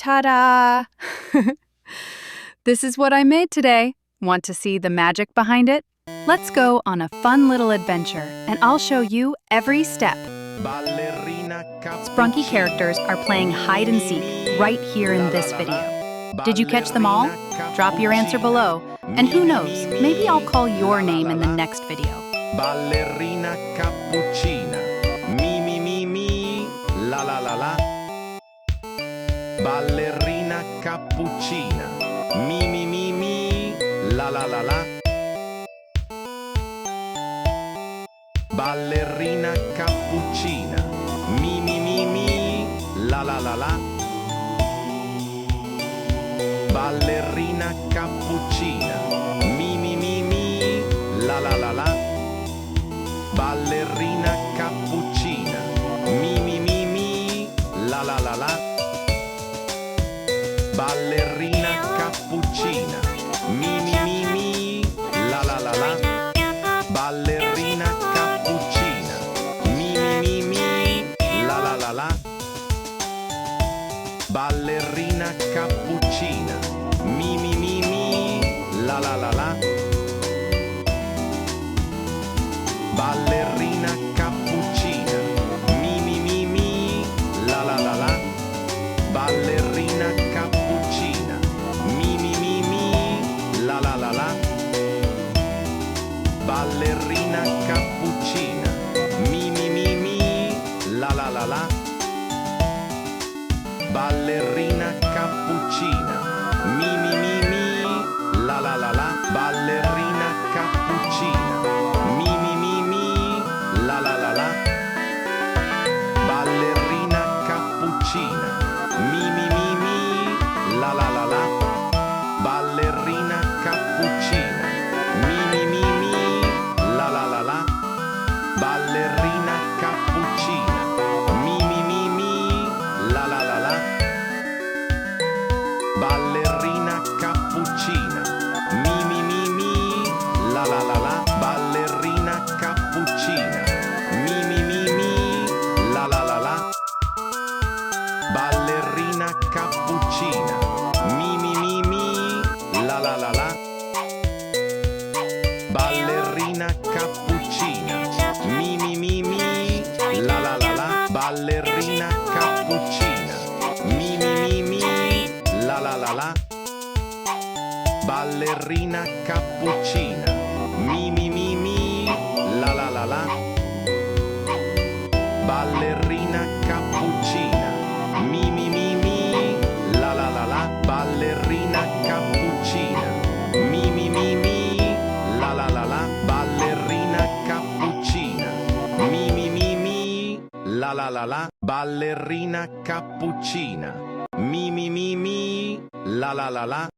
Ta-da! This is what I made today. Want to see the magic behind it? Let's go on a fun little adventure, and I'll show you every step. Sprunky characters are playing hide and seek right here in this video. Did you catch them all? Drop your answer below, and who knows, maybe I'll call your name in the next video. Ballerina cappuccina, mi mi mi mi, la la la la. Ballerina cappuccina, mi mi mi mi, la la la la. Ballerina cappuccina, mi mi mi mi, la la la la. Ballerina cappuccina, mi mi mi mi, la la la la. Ballerina cappuccina, mi mi mi mi, la la la la. Ballerina cappuccina, mi mi mi mi, la la la la. Ballerina cappuccina, mi mi mi mi, la la la la. Ballerina cappuccina, mi mi mi mi, la la la la. Ballerina cappuccina, mi mi mi mi, la la la la. Ballerina cappuccina, mi mi mi mi, la la la la. Ballerina cappuccina, mi mi mi mi, la la la la. Ballerina cappuccina, mi mi mi mi, la la la la. Ballerina cappuccina, mi mi mi mi, la la la la. Ballerina cappuccina, mi mi mi mi, la la la la. Ballerina cappuccina, mi mi mi mi, la la la la. Ballerina cappuccina, mi mi mi mi, la la la la. Ballerina cappuccina, mi mi mi mi, la la la la. Ballerina cappuccina, mi mi mi mi, la la la la. Ballerina cappuccina, mi mi mi mi, la la la la. Ballerina cappuccina, mi mi mi mi, la la la la. Ballerina cappuccina, mi mi mi mi, la la la la. Ballerina cappuccina, mi mi mi mi, la la la la. Ballerina cappuccina, mi mi mi mi, la la la la. Ballerina cappuccina, mi mi mi mi, la la la la. Ballerina cappuccina, mi mi mi mi, la la la la. Ballerina cappuccina, mi mi mi mi, la la la la.